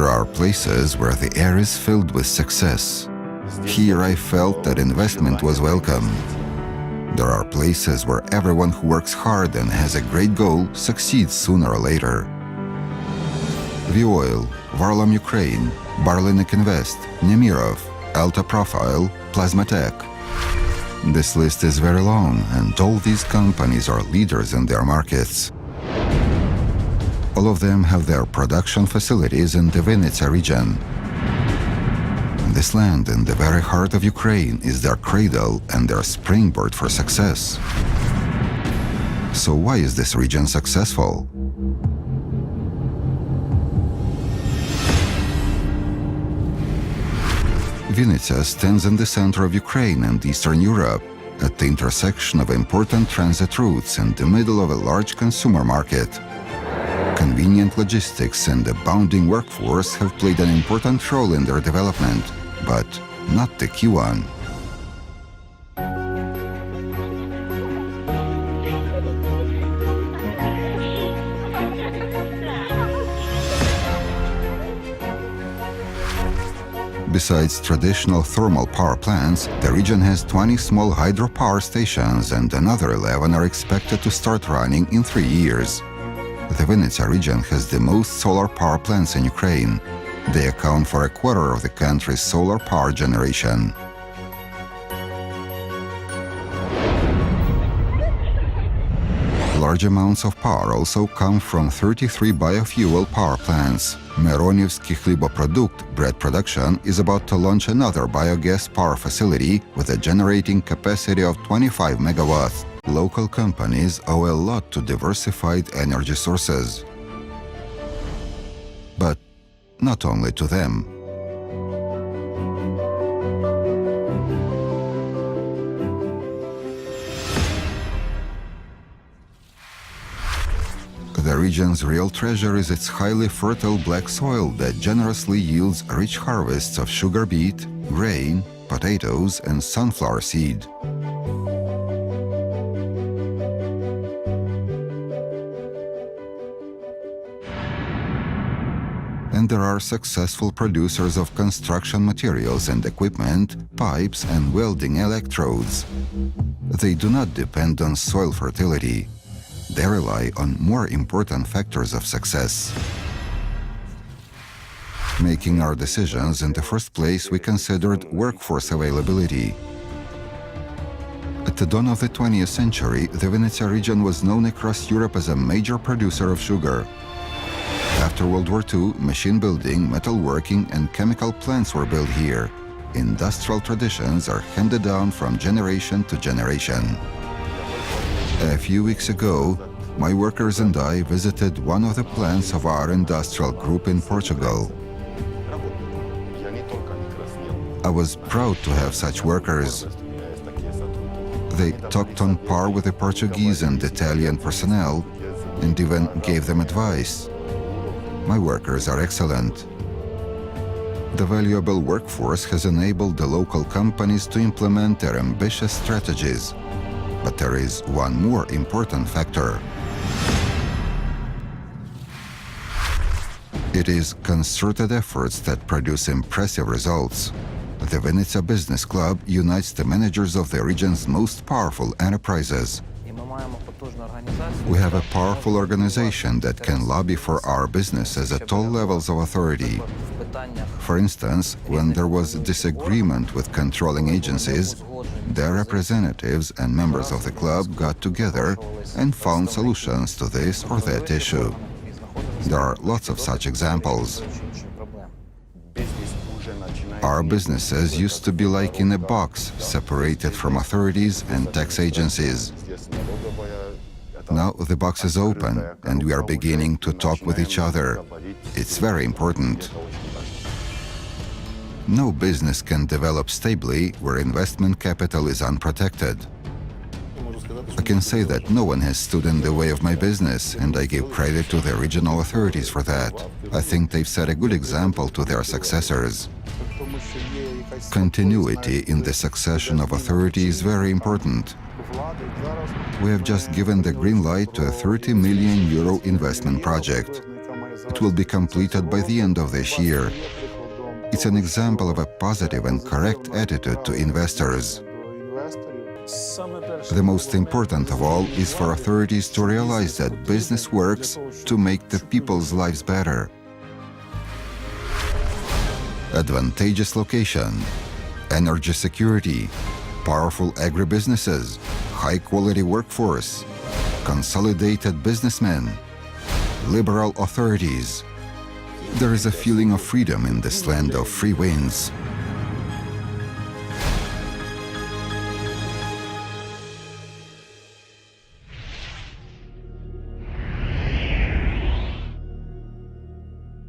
There are places where the air is filled with success. Here I felt that investment was welcome. There are places where everyone who works hard and has a great goal succeeds sooner or later. Vioil, Varlam Ukraine, Barlinik Invest, Nemirov, Alta Profile, Plasmatech. This list is very long, and all these companies are leaders in their markets. All of them have their production facilities in the Vinnytsia region. This land in the very heart of Ukraine is their cradle and their springboard for success. So why is this region successful? Vinnytsia stands in the center of Ukraine and Eastern Europe, at the intersection of important transit routes in the middle of a large consumer market. Convenient logistics and abounding workforce have played an important role in their development, but not the key one. Besides traditional thermal power plants, the region has 20 small hydropower stations, and another 11 are expected to start running in 3 years. The Vinnytsia region has the most solar power plants in Ukraine. They account for a quarter of the country's solar power generation. Large amounts of power also come from 33 biofuel power plants. Mironivsky Hliboprodukt bread production is about to launch another biogas power facility with a generating capacity of 25 megawatts. Local companies owe a lot to diversified energy sources. But not only to them. The region's real treasure is its highly fertile black soil that generously yields rich harvests of sugar beet, grain, potatoes, and sunflower seed. And there are successful producers of construction materials and equipment, pipes, and welding electrodes. They do not depend on soil fertility. They rely on more important factors of success. Making our decisions, in the first place, we considered workforce availability. At the dawn of the 20th century, the Vinnytsia region was known across Europe as a major producer of sugar. After World War II, machine building, metalworking, and chemical plants were built here. Industrial traditions are handed down from generation to generation. A few weeks ago, my workers and I visited one of the plants of our industrial group in Portugal. I was proud to have such workers. They talked on par with the Portuguese and Italian personnel and even gave them advice. My workers are excellent. The valuable workforce has enabled the local companies to implement their ambitious strategies. But there is one more important factor. It is concerted efforts that produce impressive results. The Vinnytsia Business Club unites the managers of the region's most powerful enterprises. We have a powerful organization that can lobby for our businesses at all levels of authority. For instance, when there was disagreement with controlling agencies, their representatives and members of the club got together and found solutions to this or that issue. There are lots of such examples. Our businesses used to be like in a box, separated from authorities and tax agencies. Now the box is open and we are beginning to talk with each other. It's very important. No business can develop stably where investment capital is unprotected. I can say that no one has stood in the way of my business, and I give credit to the regional authorities for that. I think they've set a good example to their successors. Continuity in the succession of authority is very important. We have just given the green light to a 30 million euro investment project. It will be completed by the end of this year. It's an example of a positive and correct attitude to investors. The most important of all is for authorities to realize that business works to make the people's lives better. Advantageous location, energy security, powerful agribusinesses, high-quality workforce, consolidated businessmen, liberal authorities. There is a feeling of freedom in this land of free winds.